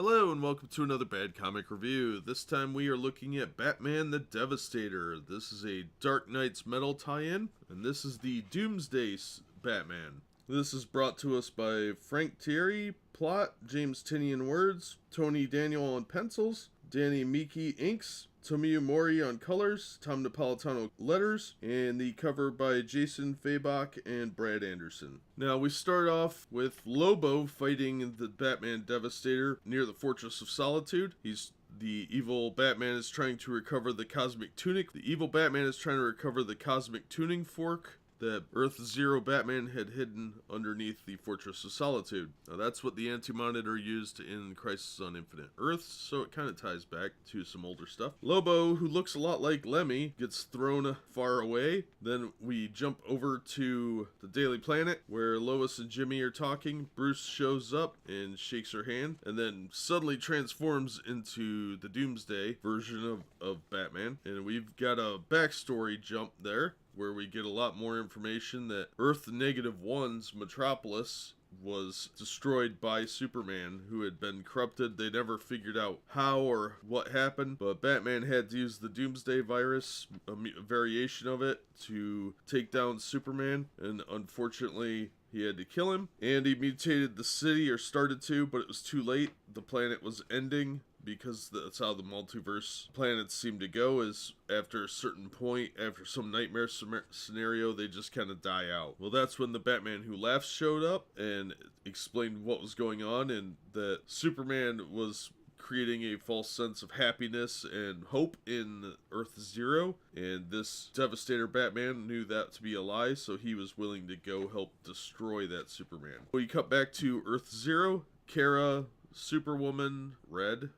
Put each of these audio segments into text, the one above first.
Hello and welcome to another Bad Comic Review. This time we are looking at Batman the Devastator. This is a Dark Knight's Metal tie-in, and this is the Doomsday Batman. This is brought to us by Frank Thierry, plot, James Tynion words, Tony Daniel on pencils, Danny Miki inks, Tomiyu Mori on colors, Tom Napolitano letters, and the cover by Jason Fabok and Brad Anderson. Now we start off with Lobo fighting the Batman Devastator near the Fortress of Solitude. The evil Batman is trying to recover the Cosmic Tunic. The evil Batman is trying to recover the Cosmic Tuning Fork that Earth Zero Batman had hidden underneath the Fortress of Solitude. Now that's what the Anti-Monitor used in Crisis on Infinite Earths, so it kind of ties back to some older stuff. Lobo, who looks a lot like Lemmy, gets thrown far away. Then we jump over to the Daily Planet, where Lois and Jimmy are talking. Bruce shows up and shakes her hand, and then suddenly transforms into the Doomsday version of Batman. And we've got a backstory jump there, where we get a lot more information that Earth -1's Metropolis was destroyed by Superman, who had been corrupted. They never figured out how or what happened, but Batman had to use the Doomsday virus, a variation of it, to take down Superman, and unfortunately he had to kill him. And he mutated the city, or started to, but it was too late. The planet was ending, because that's how the multiverse planets seem to go, is after a certain point, after some nightmare scenario, they just kind of die out. Well, that's when the Batman Who Laughs showed up and explained what was going on, and that Superman was creating a false sense of happiness and hope in Earth Zero, and this Devastator Batman knew that to be a lie, so he was willing to go help destroy that Superman. We cut back to Earth Zero. Kara, Superwoman, Red,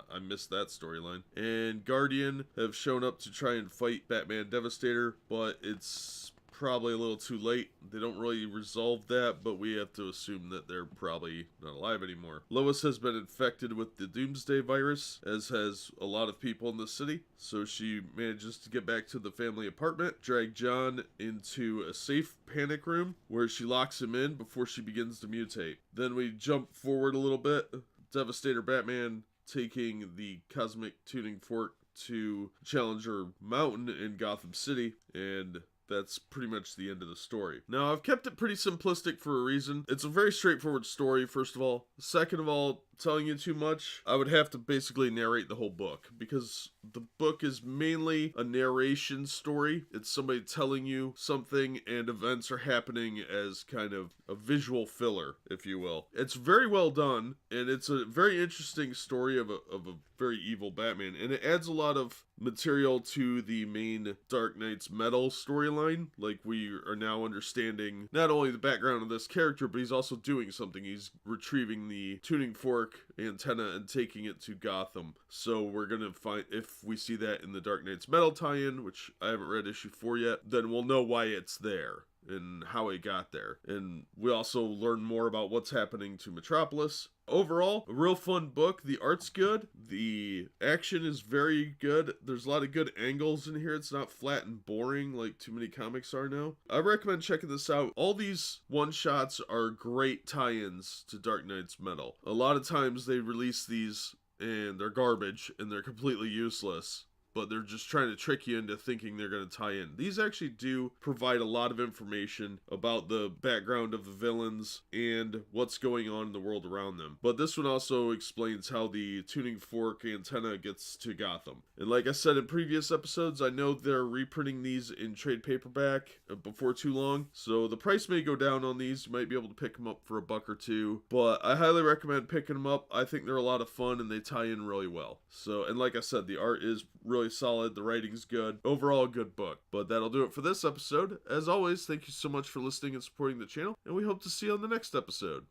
I missed that storyline, and Guardian have shown up to try and fight Batman Devastator, but it's probably a little too late. They don't really resolve that, but we have to assume that they're probably not alive anymore. Lois has been infected with the Doomsday virus, as has a lot of people in the city, so she manages to get back to the family apartment, drag John into a safe panic room, where she locks him in before she begins to mutate. Then we jump forward a little bit. Devastator Batman taking the Cosmic Tuning Fork to Challenger Mountain in Gotham City, and that's pretty much the end of the story. Now, I've kept it pretty simplistic for a reason. It's a very straightforward story, first of all. Second of all, telling you too much, I would have to basically narrate the whole book, because the book is mainly a narration story. It's somebody telling you something, and events are happening as kind of a visual filler, if you will. It's very well done, and it's a very interesting story of a very evil Batman, and it adds a lot of material to the main Dark Knight's Metal storyline. Like, we are now understanding not only the background of this character, but he's also doing something. He's retrieving the tuning fork antenna and taking it to Gotham. So we're gonna find, if we see that in the Dark Knight's Metal tie-in, which I haven't read issue 4 yet, then we'll know why it's there and how it got there. And we also learn more about what's happening to Metropolis. Overall, a real fun book. The art's good. The action is very good. There's a lot of good angles in here. It's not flat and boring like too many comics are now. I recommend checking this out. All these one-shots are great tie-ins to Dark Knight's Metal. A lot of times they release these and they're garbage and they're completely useless, but they're just trying to trick you into thinking they're going to tie in. These actually do provide a lot of information about the background of the villains and what's going on in the world around them. But this one also explains how the tuning fork antenna gets to Gotham. And like I said in previous episodes, I know they're reprinting these in trade paperback before too long, so the price may go down on these. You might be able to pick them up for $1 or $2, but I highly recommend picking them up. I think they're a lot of fun and they tie in really well. So, and like I said, the art is really solid, the writing's good, overall a good book. But that'll do it for this episode. As always, thank you so much for listening and supporting the channel, and we hope to see you on the next episode.